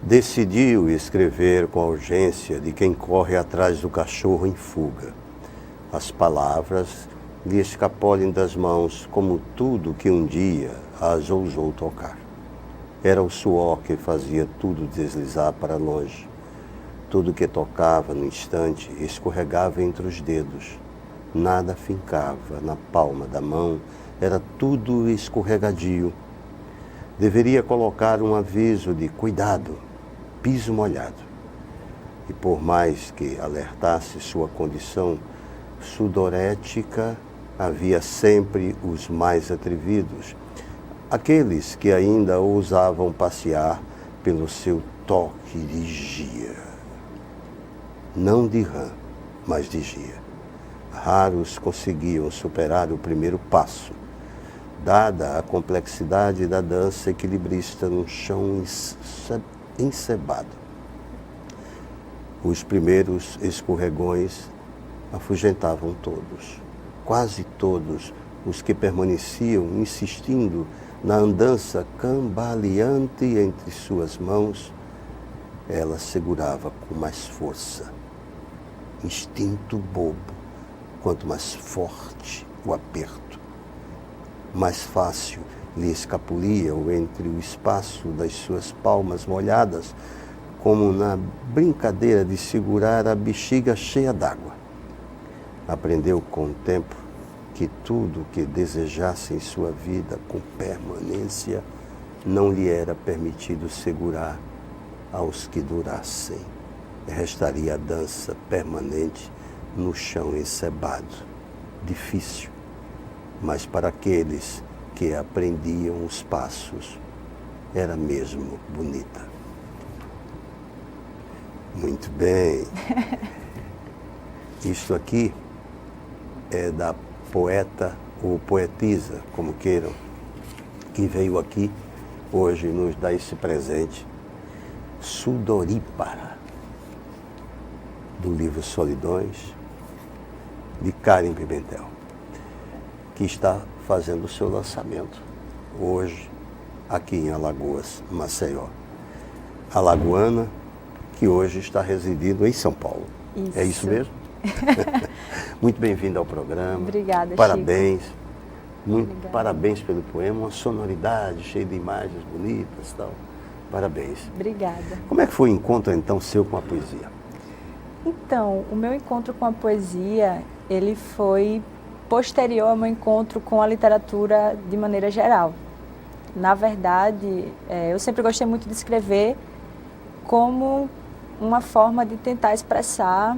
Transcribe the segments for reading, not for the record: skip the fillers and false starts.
Decidiu escrever com a urgência de quem corre atrás do cachorro em fuga. As palavras lhe escapolem das mãos como tudo que um dia as ousou tocar. Era o suor que fazia tudo deslizar para longe. Tudo que tocava no instante escorregava entre os dedos. Nada fincava na palma da mão, era tudo escorregadio. Deveria colocar um aviso de cuidado, piso molhado. E por mais que alertasse sua condição sudorética, havia sempre os mais atrevidos, aqueles que ainda ousavam passear pelo seu toque de gia. Não de rã, mas de gia. Raros conseguiam superar o primeiro passo, dada a complexidade da dança equilibrista num chão encebado. Os primeiros escorregões afugentavam todos, quase todos os que permaneciam insistindo na andança cambaleante entre suas mãos. Ela segurava com mais força. Instinto bobo, quanto mais forte o aperto, mais fácil lhe escapuliam entre o espaço das suas palmas molhadas, como na brincadeira de segurar a bexiga cheia d'água. Aprendeu com o tempo que tudo que desejasse em sua vida com permanência não lhe era permitido segurar aos que durassem. Restaria a dança permanente no chão encebado, difícil, mas para aqueles que aprendiam os passos, era mesmo bonita. Muito bem. Isto aqui é da poeta ou poetisa, como queiram, que veio aqui hoje nos dar esse presente, Sudorípara, do livro Solidões, de Karen Pimentel, que está fazendo o seu lançamento hoje aqui em Alagoas, Maceió. Alagoana, que hoje está residindo em São Paulo. Isso. É isso mesmo? Muito bem-vindo ao programa. Obrigada, parabéns. Chico. Muito Obrigada. Parabéns pelo poema, uma sonoridade cheia de imagens bonitas e tal. Parabéns. Obrigada. Como é que foi o encontro, então, seu com a poesia? Então, o meu encontro com a poesia, ele foi posterior ao meu encontro com a literatura de maneira geral. Na verdade, eu sempre gostei muito de escrever como uma forma de tentar expressar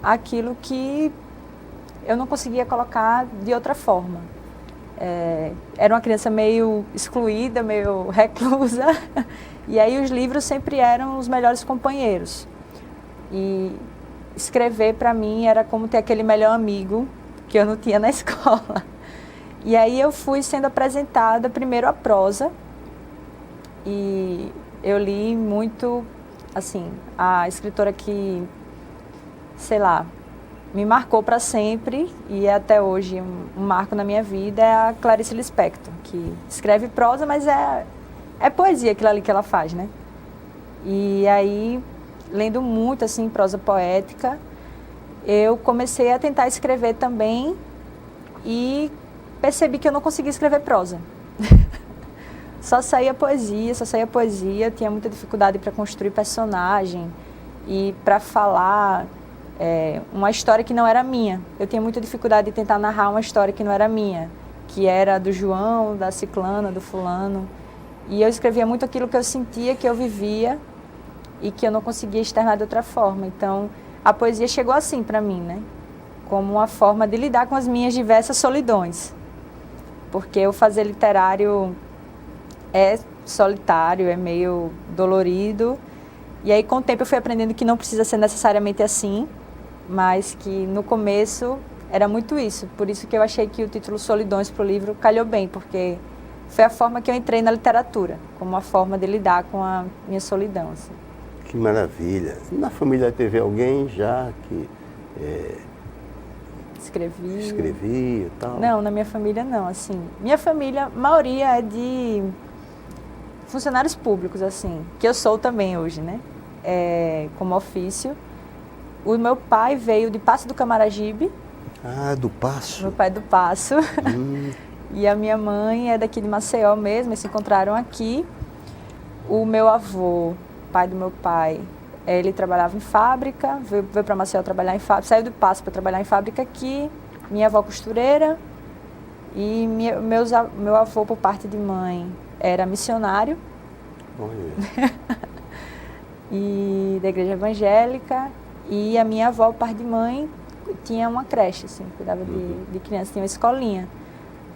aquilo que eu não conseguia colocar de outra forma. Era uma criança meio excluída, meio reclusa, e aí os livros sempre eram os melhores companheiros. E escrever para mim era como ter aquele melhor amigo que eu não tinha na escola. E aí eu fui sendo apresentada primeiro a prosa, e eu li muito, assim, a escritora que, sei lá, me marcou para sempre e é até hoje um marco na minha vida, é a Clarice Lispector, que escreve prosa, mas é poesia aquilo ali que ela faz, né? E aí, lendo muito, assim, prosa poética, eu comecei a tentar escrever também e percebi que eu não conseguia escrever prosa. Só saía poesia, eu tinha muita dificuldade para construir personagem e para falar uma história que não era minha. Eu tinha muita dificuldade de tentar narrar uma história que não era minha, que era do João, da Ciclana, do fulano. E eu escrevia muito aquilo que eu sentia, que eu vivia e que eu não conseguia externar de outra forma. Então, a poesia chegou assim para mim, né? Como uma forma de lidar com as minhas diversas solidões. Porque o fazer literário é solitário, é meio dolorido. E aí, com o tempo, eu fui aprendendo que não precisa ser necessariamente assim, mas que no começo era muito isso. Por isso que eu achei que o título Solidões para o livro calhou bem, porque foi a forma que eu entrei na literatura, como uma forma de lidar com a minha solidão. Assim. Que maravilha. Na família teve alguém já que escrevia e tal? Não, na minha família não. Assim, minha família, a maioria é de funcionários públicos, assim, que eu sou também hoje, né? Como ofício. O meu pai veio de Passo do Camaragibe. Ah, do Passo? Meu pai é do Passo. E a minha mãe é daqui de Maceió mesmo, eles se encontraram aqui. O meu avô, pai do meu pai, ele trabalhava em fábrica, veio para Maceió trabalhar em fábrica, saiu do Passo para trabalhar em fábrica aqui. Minha avó costureira. E meu avô, por parte de mãe, era missionário. Olha. E da igreja evangélica. E a minha avó, por parte de mãe, tinha uma creche, assim, cuidava de crianças, tinha uma escolinha.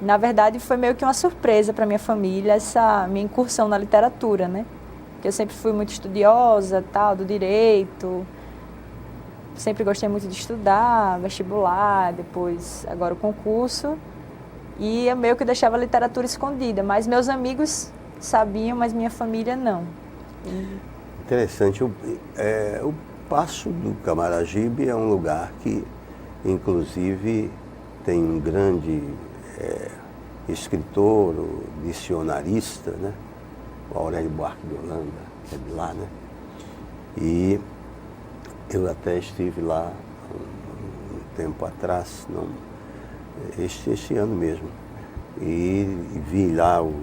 Na verdade, foi meio que uma surpresa para minha família essa minha incursão na literatura, né? Porque eu sempre fui muito estudiosa, tal, do direito. Sempre gostei muito de estudar, vestibular, depois agora o concurso. E eu meio que deixava a literatura escondida, mas meus amigos sabiam, mas minha família não. Interessante. O Passo do Camaragibe é um lugar que, inclusive, tem um grande escritor, dicionarista, né? O Aurélio Buarque de Holanda, que é de lá, né? E eu até estive lá um tempo atrás, este ano mesmo, e vi lá o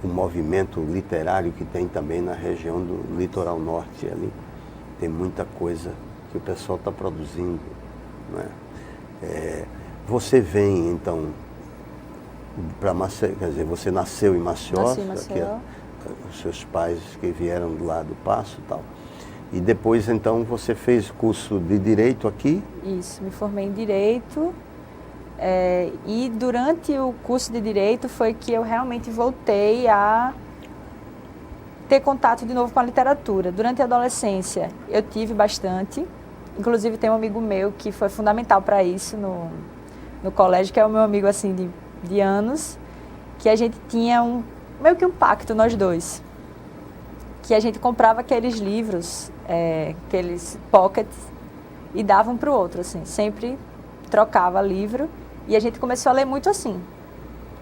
movimento literário que tem também na região do litoral norte ali. Tem muita coisa que o pessoal está produzindo, né? Você vem, então, para Maceió, quer dizer, você nasceu em Maceió, Nasci em Maceió. Os seus pais que vieram do lado do Passo e tal. E depois, então, você fez curso de Direito aqui? Isso, me formei em Direito. E durante o curso de Direito foi que eu realmente voltei a ter contato de novo com a literatura. Durante a adolescência eu tive bastante, inclusive tem um amigo meu que foi fundamental para isso no colégio, que é o meu amigo assim de anos, que a gente tinha meio que um pacto nós dois, que a gente comprava aqueles livros, aqueles pockets, e dava um para o outro, assim, sempre trocava livro. E a gente começou a ler muito assim.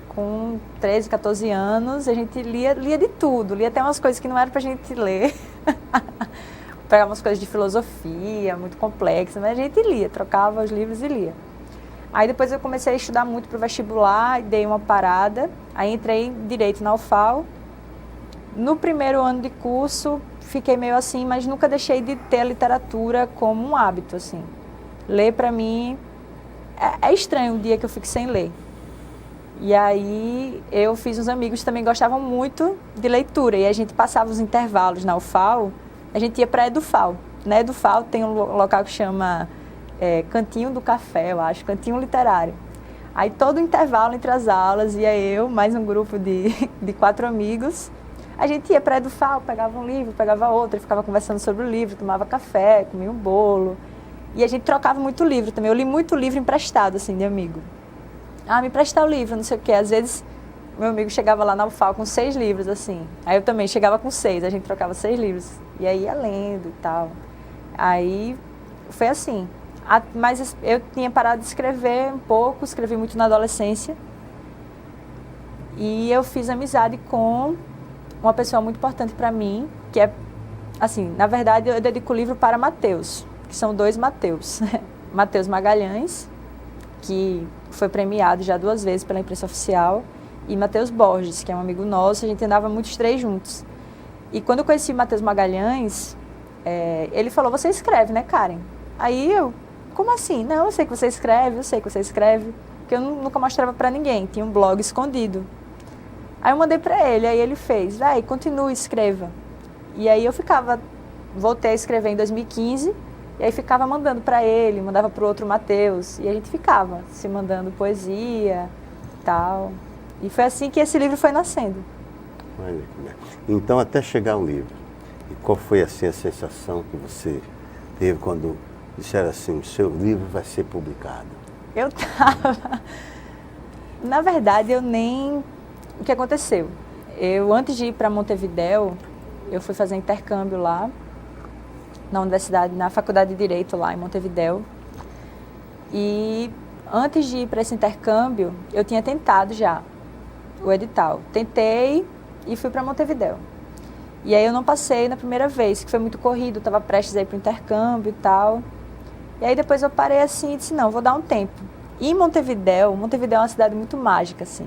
Com 13, 14 anos, a gente lia de tudo. Lia até umas coisas que não eram pra gente ler. Pegava umas coisas de filosofia, muito complexas, mas a gente lia, trocava os livros e lia. Aí depois eu comecei a estudar muito pro vestibular, dei uma parada. Aí entrei em Direito na UFAL. No primeiro ano de curso, fiquei meio assim, mas nunca deixei de ter a literatura como um hábito, assim. Ler pra mim... É estranho o dia que eu fico sem ler. E aí eu fiz uns amigos que também gostavam muito de leitura. E a gente passava os intervalos na UFAL, a gente ia para a EduFal. Na EduFal tem um local que chama Cantinho do Café, eu acho, Cantinho Literário. Aí todo intervalo entre as aulas, ia eu, mais um grupo de 4 amigos. A gente ia para a EduFal, pegava um livro, pegava outro, ficava conversando sobre o livro, tomava café, comia um bolo. E a gente trocava muito livro também. Eu li muito livro emprestado, assim, de amigo. Me emprestar o livro, não sei o quê. Às vezes, meu amigo chegava lá na UFAL com 6 livros, assim. Aí eu também chegava com 6, a gente trocava 6 livros. E aí ia lendo e tal. Aí foi assim. Mas eu tinha parado de escrever um pouco, escrevi muito na adolescência. E eu fiz amizade com uma pessoa muito importante para mim, que é, assim, na verdade, eu dedico o livro para Mateus. Que são 2 Mateus. Mateus Magalhães, que foi premiado já 2 vezes pela imprensa oficial, e Mateus Borges, que é um amigo nosso, a gente andava muito os 3 juntos. E quando eu conheci Mateus Magalhães, ele falou, você escreve, né, Karen? Aí eu, como assim? Não, eu sei que você escreve, porque eu nunca mostrava pra ninguém, tinha um blog escondido. Aí eu mandei pra ele, aí ele fez, vai, continue, escreva. E aí eu voltei a escrever em 2015, e aí ficava mandando para ele, mandava para o outro Mateus, e a gente ficava se mandando poesia e tal. E foi assim que esse livro foi nascendo. Então, até chegar ao livro, e qual foi assim, a sensação que você teve quando disseram assim, o seu livro vai ser publicado? Eu estava... Na verdade, o que aconteceu? Antes de ir para Montevidéu, eu fui fazer intercâmbio lá, na universidade, na faculdade de Direito lá em Montevidéu. E antes de ir para esse intercâmbio, eu tinha tentado já o edital. Tentei, e fui para Montevidéu. E aí eu não passei na primeira vez, que foi muito corrido, estava prestes a ir para o intercâmbio e tal. E aí depois eu parei assim e disse, não, vou dar um tempo. E em Montevidéu é uma cidade muito mágica, assim.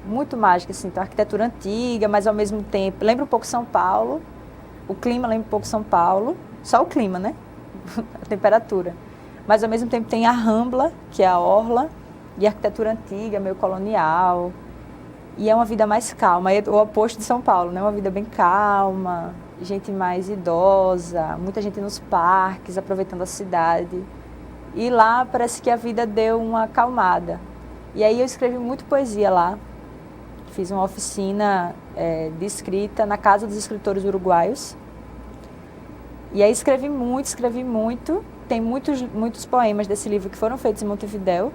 Muito mágica, assim, tem uma arquitetura antiga, mas ao mesmo tempo, lembra um pouco São Paulo, o clima lembra um pouco São Paulo, só o clima, né? A temperatura. Mas ao mesmo tempo tem a Rambla, que é a orla, e a arquitetura antiga, meio colonial. E é uma vida mais calma, é o oposto de São Paulo, né? Uma vida bem calma, gente mais idosa, muita gente nos parques, aproveitando a cidade. E lá parece que a vida deu uma acalmada. E aí eu escrevi muito poesia lá. Fiz uma oficina de escrita na Casa dos Escritores Uruguaios. E aí escrevi muito. Tem muitos poemas desse livro que foram feitos em Montevidéu.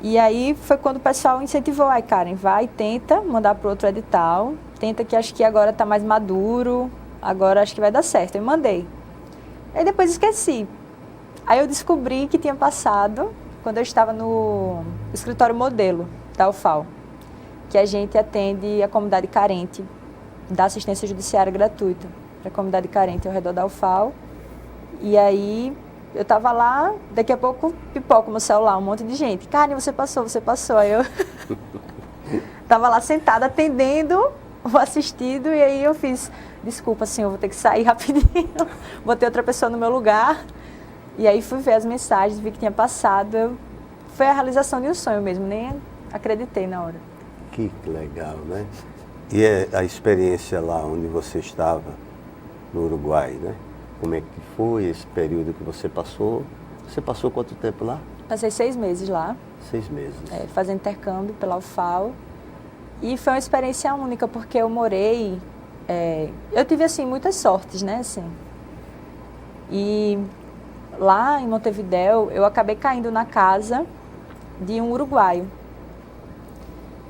E aí foi quando o pessoal incentivou, ai Karen, vai, tenta mandar para outro edital, tenta que acho que agora está mais maduro, agora acho que vai dar certo. Eu mandei. Aí depois esqueci. Aí eu descobri que tinha passado quando eu estava no escritório modelo da UFAL, que a gente atende a comunidade carente, dá assistência judiciária gratuita para a comunidade carente ao redor da UFAL. E aí eu estava lá, daqui a pouco pipoca o meu celular, um monte de gente. Karen, você passou. Aí eu estava lá sentada atendendo o assistido e aí eu fiz, desculpa senhor, vou ter que sair rapidinho, botei outra pessoa no meu lugar. E aí fui ver as mensagens, vi que tinha passado. Foi a realização de um sonho mesmo, nem acreditei na hora. Que legal, né? E a experiência lá onde você estava, no Uruguai, né? Como é que foi esse período que você passou? Você passou quanto tempo lá? Passei 6 meses lá. 6 meses. Fazendo intercâmbio pela UFAL. E foi uma experiência única, porque eu morei... eu tive, assim, muitas sortes, né? Assim. E lá em Montevidéu, eu acabei caindo na casa de um uruguaio.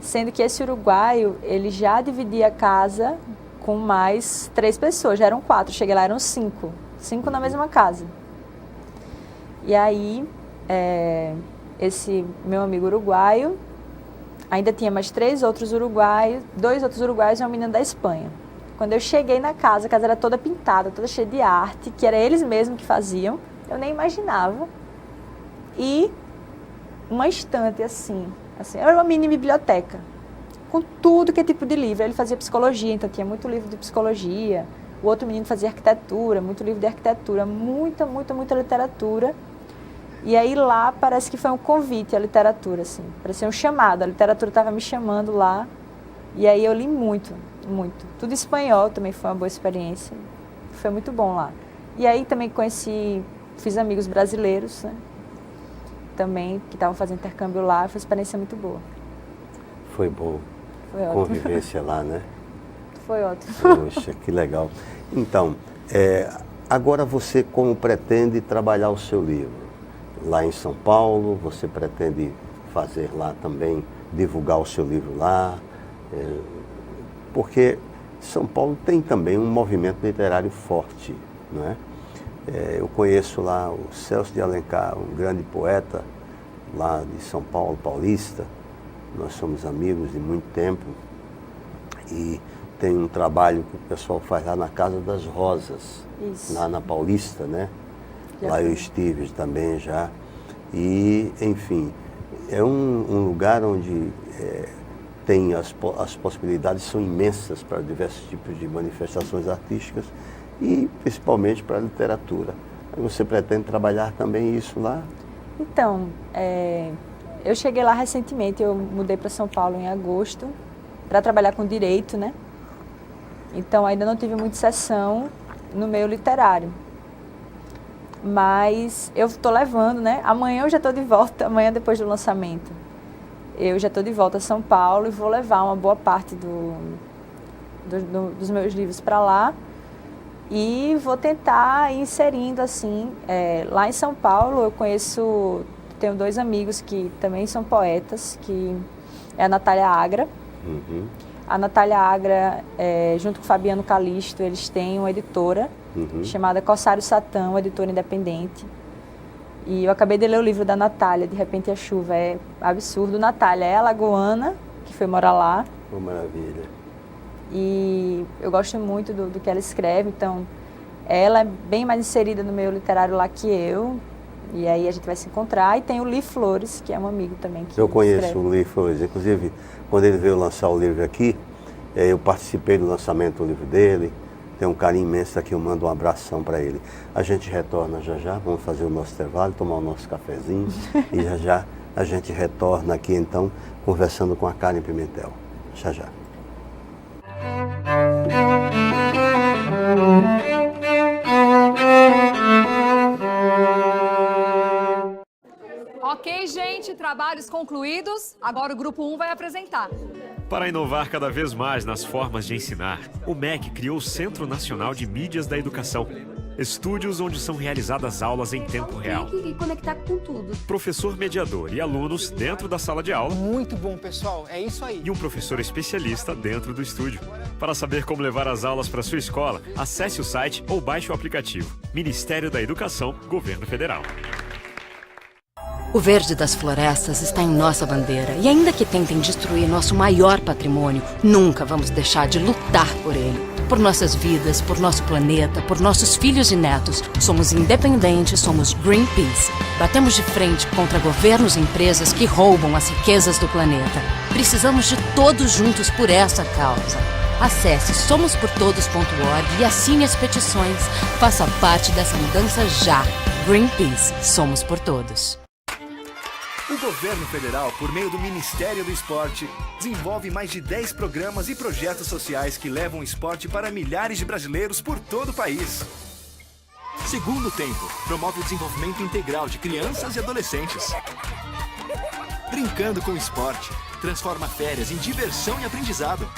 Sendo que esse uruguaio, ele já dividia a casa com mais 3 pessoas, já eram 4, cheguei lá, eram 5 na mesma casa. E aí, esse meu amigo uruguaio, ainda tinha mais 3 outros uruguaios, 2 outros uruguaios e uma menina da Espanha. Quando eu cheguei na casa, a casa era toda pintada, toda cheia de arte, que era eles mesmos que faziam, eu nem imaginava. E uma estante assim, era uma mini biblioteca, com tudo que é tipo de livro. Ele fazia psicologia, então tinha muito livro de psicologia. O outro menino fazia arquitetura, muito livro de arquitetura, muita literatura. E aí lá parece que foi um convite à literatura, assim, parecia um chamado. A literatura estava me chamando lá. E aí eu li muito. Tudo espanhol também foi uma boa experiência. Foi muito bom lá. E aí também fiz amigos brasileiros, né? Também, que estavam fazendo intercâmbio lá. Foi uma experiência muito boa. Foi bom. Foi ótimo. Convivência lá, né? Foi ótimo. Poxa, que legal. Então, agora você como pretende trabalhar o seu livro? Lá em São Paulo, você pretende fazer lá também, divulgar o seu livro lá? Porque São Paulo tem também um movimento literário forte, não é? Eu conheço lá o Celso de Alencar, um grande poeta lá de São Paulo, paulista. Nós somos amigos de muito tempo e tem um trabalho que o pessoal faz lá na Casa das Rosas, Isso. lá na Paulista, né? Já lá fui. eu estive também já. E, enfim, é um lugar onde tem as possibilidades são imensas para diversos tipos de manifestações artísticas e principalmente para a literatura. Você pretende trabalhar também isso lá? Então, eu cheguei lá recentemente, eu mudei para São Paulo em agosto, para trabalhar com direito, né? Então, ainda não tive muita sessão no meio literário. Mas eu estou levando, né? Amanhã eu já estou de volta, amanhã depois do lançamento. Eu já estou de volta a São Paulo e vou levar uma boa parte dos meus livros para lá. E vou tentar ir inserindo, assim, lá em São Paulo eu tenho 2 amigos que também são poetas, que é a Natália Agra. Uhum. A Natália Agra, junto com o Fabiano Calisto, eles têm uma editora chamada Corsário Satã, uma editora independente. E eu acabei de ler o livro da Natália, De Repente a Chuva, é absurdo. Natália é alagoana, que foi morar lá, Oh, maravilha. E eu gosto muito do que ela escreve, então ela é bem mais inserida no meio literário lá que eu, e aí a gente vai se encontrar. E tem o Li Flores, que é um amigo também que eu conheço escreve. o Li Flores, inclusive quando ele veio lançar o livro aqui, eu participei do lançamento do livro dele, tenho um carinho imenso aqui, eu mando um abração para ele. A gente retorna já, vamos fazer o nosso intervalo, tomar o nosso cafezinho e já a gente retorna aqui então, conversando com a Karen Pimentel. Já. Ok, gente, trabalhos concluídos. Agora o grupo 1 vai apresentar. Para inovar cada vez mais nas formas de ensinar, o MEC criou o Centro Nacional de Mídias da Educação. Estúdios onde são realizadas aulas em tempo real. Tem que conectar com tudo. Professor mediador e alunos dentro da sala de aula. Muito bom, pessoal. É isso aí. E um professor especialista dentro do estúdio. Para saber como levar as aulas para sua escola, acesse o site ou baixe o aplicativo. Ministério da Educação, Governo Federal. O verde das florestas está em nossa bandeira e ainda que tentem destruir nosso maior patrimônio, nunca vamos deixar de lutar por ele. Por nossas vidas, por nosso planeta, por nossos filhos e netos. Somos independentes, somos Greenpeace. Batemos de frente contra governos e empresas que roubam as riquezas do planeta. Precisamos de todos juntos por essa causa. Acesse somosportodos.org e assine as petições. Faça parte dessa mudança já. Greenpeace, somos por todos. O governo federal, por meio do Ministério do Esporte, desenvolve mais de 10 programas e projetos sociais que levam o esporte para milhares de brasileiros por todo o país. Segundo Tempo promove o desenvolvimento integral de crianças e adolescentes. Brincando com o Esporte transforma férias em diversão e aprendizado.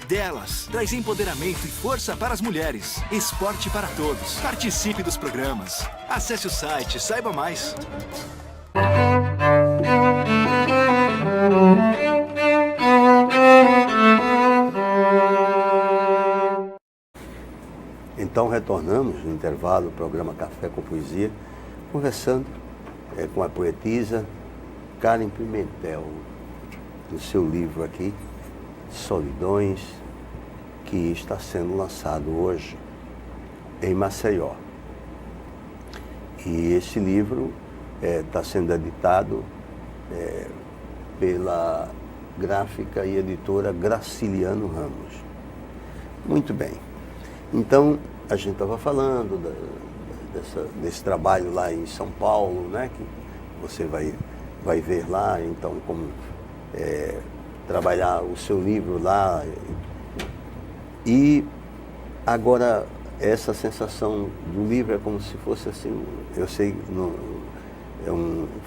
Delas, traz empoderamento e força para as mulheres. Esporte para todos. Participe dos programas. Acesse o site, saiba mais. Então retornamos no intervalo, o programa Café com Poesia, conversando com a poetisa Karen Pimentel, do seu livro aqui, Solidões, que está sendo lançado hoje em Maceió. E esse livro está sendo editado pela gráfica e editora Graciliano Ramos. Muito bem. Então, a gente estava falando desse trabalho lá em São Paulo, né, que você vai ver lá, então, como trabalhar o seu livro lá. E agora, essa sensação do livro é como se fosse assim, eu sei,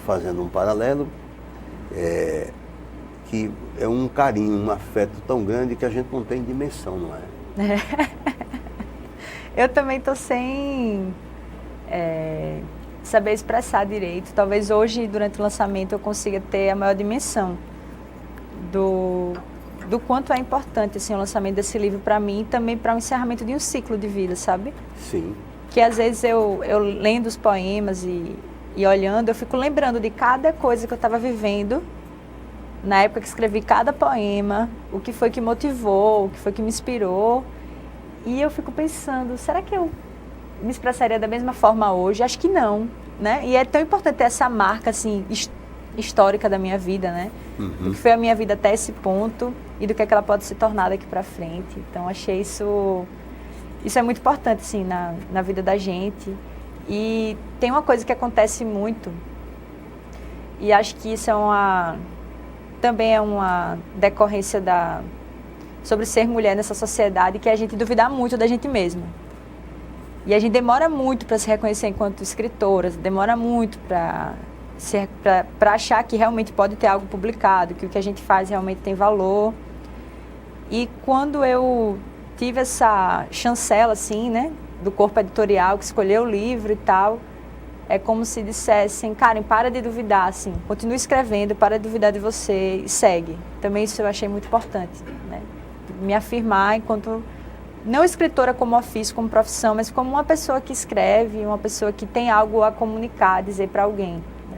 fazendo um paralelo, que é um carinho, um afeto tão grande que a gente não tem dimensão, não é? Eu também estou sem saber expressar direito. Talvez hoje, durante o lançamento, eu consiga ter a maior dimensão do quanto é importante assim, o lançamento desse livro para mim e também para o encerramento de um ciclo de vida, sabe? Sim. Que às vezes eu lendo os poemas e olhando, eu fico lembrando de cada coisa que eu estava vivendo na época que escrevi cada poema, o que foi que motivou, o que foi que me inspirou. E eu fico pensando, será que eu me expressaria da mesma forma hoje? Acho que não, né? E é tão importante ter essa marca, assim, histórica da minha vida, né? Do que foi a minha vida até esse ponto e do que é que ela pode se tornar daqui para frente. Então, achei isso é muito importante, assim, na vida da gente. E tem uma coisa que acontece muito, e acho que isso também é uma decorrência sobre ser mulher nessa sociedade, que é a gente duvidar muito da gente mesma. E a gente demora muito para se reconhecer enquanto escritora, demora muito para achar que realmente pode ter algo publicado, que o que a gente faz realmente tem valor. E quando eu tive essa chancela, assim, né, do corpo editorial, que escolheu o livro e tal, é como se dissessem, Karen, para de duvidar, assim, continue escrevendo, para de duvidar de você e segue. Também isso eu achei muito importante, né? Me afirmar enquanto, não escritora como ofício, como profissão, mas como uma pessoa que escreve, uma pessoa que tem algo a comunicar, a dizer para alguém, né?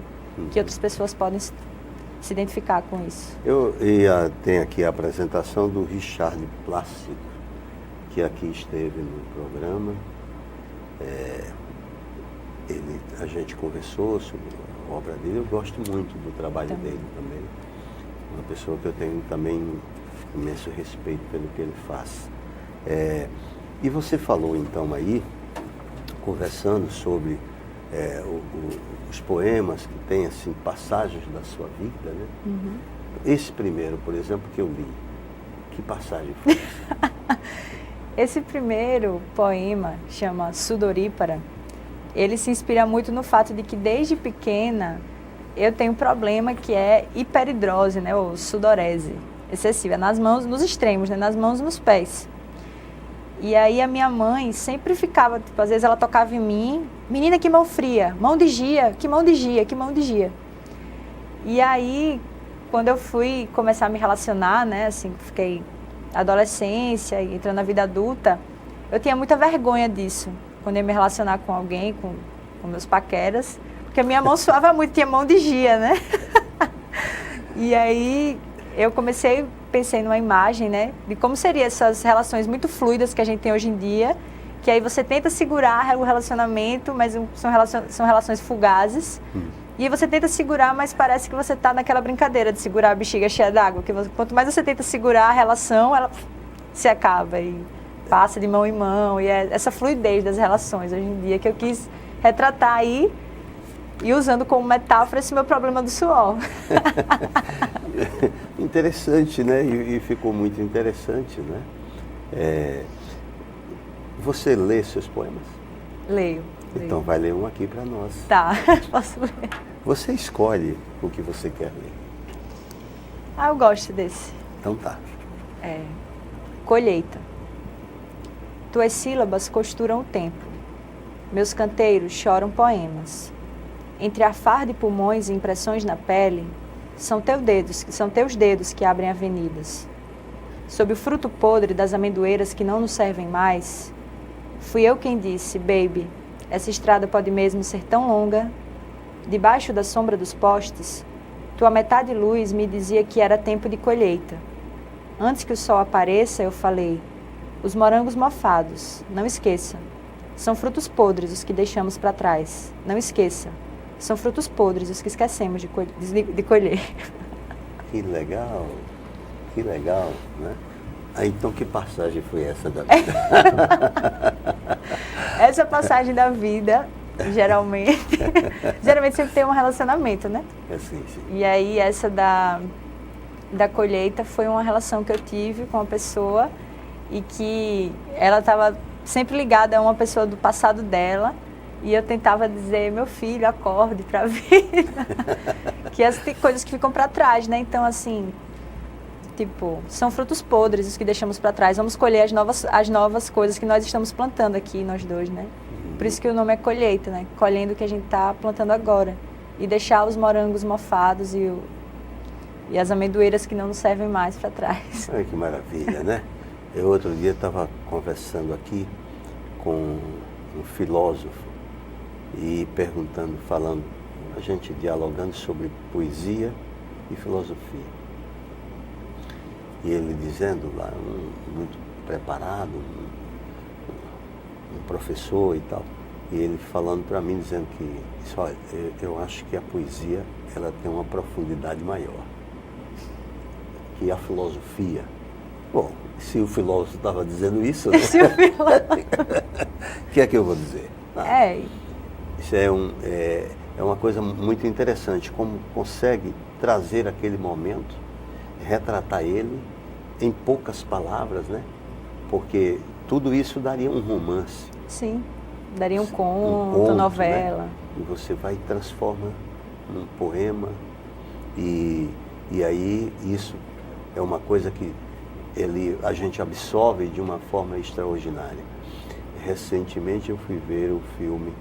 Que outras pessoas podem se identificar com isso. Tem aqui a apresentação do Richard Plácido, que aqui esteve no programa. A gente conversou sobre a obra dele, eu gosto muito do trabalho dele também. Uma pessoa que eu tenho também imenso respeito pelo que ele faz. E você falou então aí, conversando sobre os poemas que têm assim, passagens da sua vida, né? Uhum. Esse primeiro, por exemplo, que eu li, que passagem foi essa? Esse primeiro poema, chama Sudorípara, ele se inspira muito no fato de que desde pequena eu tenho um problema que é hiperidrose, né, ou sudorese excessiva, nas mãos, nos extremos, né, nas mãos e nos pés. E aí a minha mãe sempre ficava, tipo, às vezes ela tocava em mim, menina, que mão fria, mão de gia, que mão de gia, que mão de gia. E aí, quando eu fui começar a me relacionar, né, assim, fiquei adolescência e entrando na vida adulta, eu tinha muita vergonha disso, quando eu ia me relacionar com alguém, com meus paqueras, porque a minha mão suava muito, tinha mão de gia, né? E aí eu pensei numa imagem, né, de como seriam essas relações muito fluidas que a gente tem hoje em dia, que aí você tenta segurar o relacionamento, mas são relações fugazes, e aí você tenta segurar, mas parece que você está naquela brincadeira de segurar a bexiga cheia d'água, que quanto mais você tenta segurar a relação, ela se acaba e passa de mão em mão, e é essa fluidez das relações hoje em dia que eu quis retratar aí, e usando como metáfora esse meu problema do suor. Interessante, né? E ficou muito interessante, né? Você lê seus poemas? Leio. Então vai ler um aqui para nós. Tá, posso ler. Você escolhe o que você quer ler. Eu gosto desse. Então tá. Colheita. Tuas sílabas costuram o tempo. Meus canteiros choram poemas. Entre afar de pulmões e impressões na pele, são teus dedos que abrem avenidas. Sob o fruto podre das amendoeiras que não nos servem mais, fui eu quem disse, baby, essa estrada pode mesmo ser tão longa? Debaixo da sombra dos postes, tua metade luz me dizia que era tempo de colheita. Antes que o sol apareça, eu falei, os morangos mofados, não esqueça. São frutos podres os que deixamos para trás, não esqueça. São frutos podres os que esquecemos de colher. Que legal, né? Então que passagem foi essa da vida? Essa passagem da vida, geralmente sempre tem um relacionamento, né? Sim. E aí essa da colheita foi uma relação que eu tive com uma pessoa e que ela estava sempre ligada a uma pessoa do passado dela. E eu tentava dizer, meu filho, acorde para a vida. Que tem coisas que ficam para trás, né? Então, assim, tipo, são frutos podres os que deixamos para trás. Vamos colher as novas coisas que nós estamos plantando aqui, nós dois, né? Por isso que o nome é colheita, né? Colhendo o que a gente está plantando agora. E deixar os morangos mofados e as amendoeiras que não nos servem mais para trás. Ai, que maravilha, né? Eu outro dia estava conversando aqui com um filósofo, e a gente dialogando sobre poesia e filosofia. E ele dizendo lá, muito preparado, um professor e tal, e ele falando para mim, dizendo que, olha, eu acho que a poesia, ela tem uma profundidade maior que a filosofia. Bom, se o filósofo estava dizendo isso, né? O que é que eu vou dizer? Isso é uma coisa muito interessante, como consegue trazer aquele momento, retratar ele em poucas palavras, né? Porque tudo isso daria um romance. Sim, daria um conto, novela. Né? E você vai e transforma num poema e aí isso é uma coisa que a gente absorve de uma forma extraordinária. Recentemente eu fui ver o filme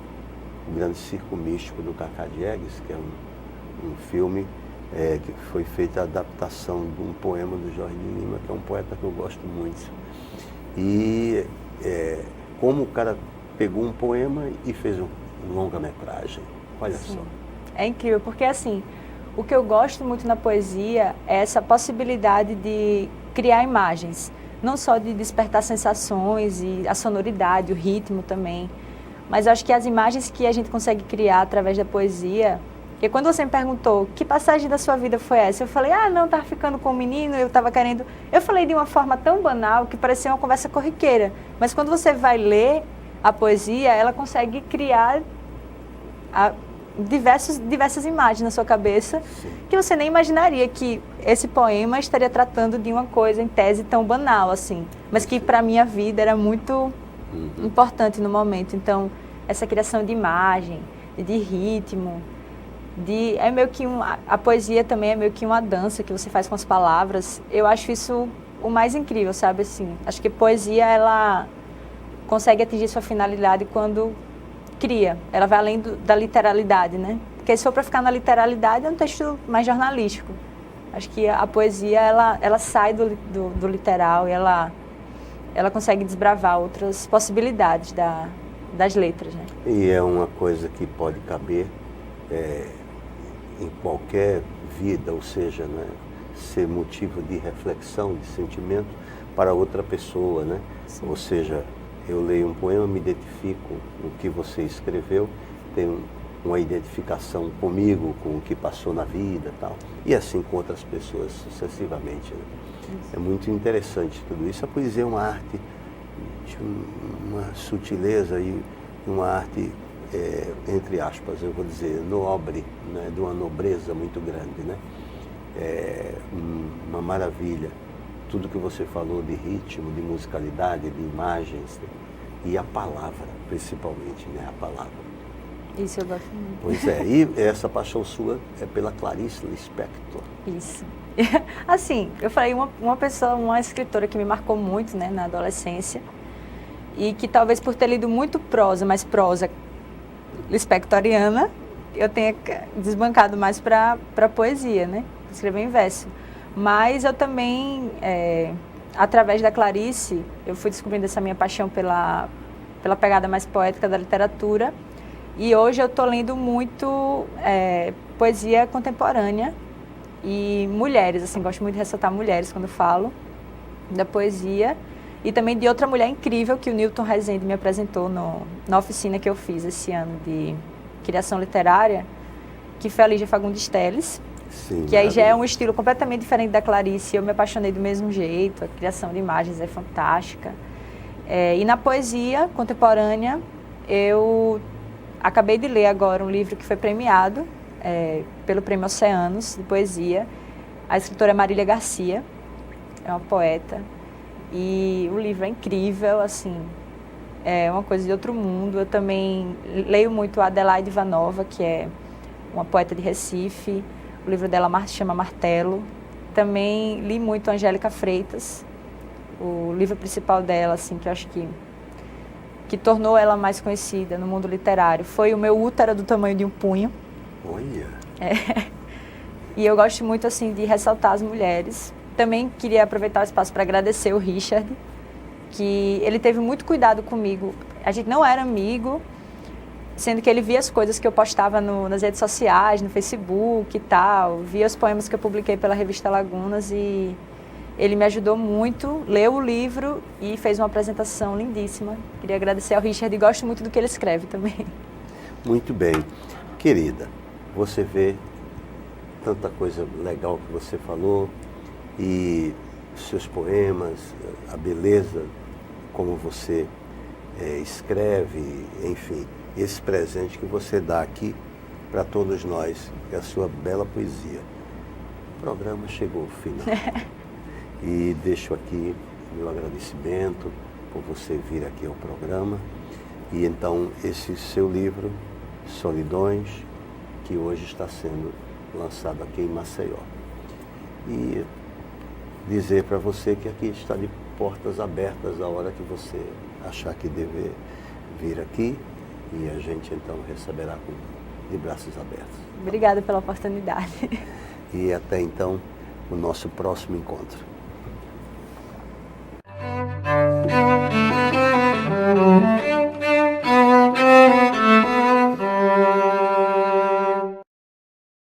O Grande Circo Místico do Cacá Diegues, que é um filme que foi feita a adaptação de um poema do Jorge de Lima, que é um poeta que eu gosto muito. E como o cara pegou um poema e fez um longa-metragem. Olha só. É incrível, porque assim, o que eu gosto muito na poesia é essa possibilidade de criar imagens, não só de despertar sensações e a sonoridade, o ritmo também, mas eu acho que as imagens que a gente consegue criar através da poesia, porque quando você me perguntou que passagem da sua vida foi essa, eu falei, não, estava ficando com um menino, eu estava querendo... Eu falei de uma forma tão banal que parecia uma conversa corriqueira, mas quando você vai ler a poesia, ela consegue criar diversas imagens na sua cabeça. Sim. Que você nem imaginaria que esse poema estaria tratando de uma coisa em tese tão banal assim, mas que para a minha vida era muito importante no momento. Então, essa criação de imagem, de ritmo, é meio que a poesia também é meio que uma dança que você faz com as palavras. Eu acho isso o mais incrível, sabe, assim. Acho que poesia, ela consegue atingir sua finalidade quando cria. Ela vai além da literalidade, né? Porque se for para ficar na literalidade, é um texto mais jornalístico. Acho que a poesia, ela sai do literal e ela consegue desbravar outras possibilidades das letras, né? E é uma coisa que pode caber em qualquer vida, ou seja, né, ser motivo de reflexão, de sentimento para outra pessoa, né? Sim. Ou seja, eu leio um poema, me identifico com o que você escreveu, tenho uma identificação comigo, com o que passou na vida e tal, e assim com outras pessoas sucessivamente, né? É muito interessante tudo isso. A poesia é uma arte de uma sutileza e uma arte, entre aspas, eu vou dizer, nobre, né? De uma nobreza muito grande, né? Uma maravilha. Tudo que você falou de ritmo, de musicalidade, de imagens, né? E a palavra, principalmente, né? A palavra. Isso eu gosto muito. Pois é, e essa paixão sua é pela Clarice Lispector. Isso. Assim, eu falei, uma escritora que me marcou muito, né, na adolescência, e que talvez por ter lido muito prosa, mas prosa lispectoriana, eu tenha desbancado mais para poesia, né, escrever em verso. Mas eu também, através da Clarice, eu fui descobrindo essa minha paixão pela pegada mais poética da literatura, e hoje eu estou lendo muito poesia contemporânea e mulheres, assim, gosto muito de ressaltar mulheres quando falo da poesia, e também de outra mulher incrível que o Newton Rezende me apresentou na oficina que eu fiz esse ano de criação literária, que foi a Lígia Fagundes Telles. Sim, que aí já é um estilo completamente diferente da Clarice, eu me apaixonei do mesmo jeito, a criação de imagens é fantástica. E na poesia contemporânea, eu acabei de ler agora um livro que foi premiado pelo Prêmio Oceanos de Poesia. A escritora é Marília Garcia, é uma poeta, e o livro é incrível, assim, é uma coisa de outro mundo. Eu também leio muito a Adelaide Ivanova, que é uma poeta de Recife. O livro dela se chama Martelo. Também li muito a Angélica Freitas, o livro principal dela, assim, que eu acho que tornou ela mais conhecida no mundo literário, foi O Meu Útero do Tamanho de um Punho. Olha! E eu gosto muito, assim, de ressaltar as mulheres. Também queria aproveitar o espaço para agradecer o Richard, que ele teve muito cuidado comigo. A gente não era amigo, sendo que ele via as coisas que eu postava nas redes sociais, no Facebook e tal, via os poemas que eu publiquei pela revista Lagunas, e ele me ajudou muito, leu o livro e fez uma apresentação lindíssima. Queria agradecer ao Richard e gosto muito do que ele escreve também. Muito bem. Querida, você vê tanta coisa legal que você falou, e seus poemas, a beleza como você escreve, enfim, esse presente que você dá aqui para todos nós, que é a sua bela poesia. O programa chegou ao final. E deixo aqui meu agradecimento por você vir aqui ao programa. E então, esse seu livro, Solidões, que hoje está sendo lançado aqui em Maceió. E dizer para você que aqui está de portas abertas a hora que você achar que deve vir aqui, e a gente então receberá de braços abertos. Obrigada pela oportunidade. E até então, o nosso próximo encontro.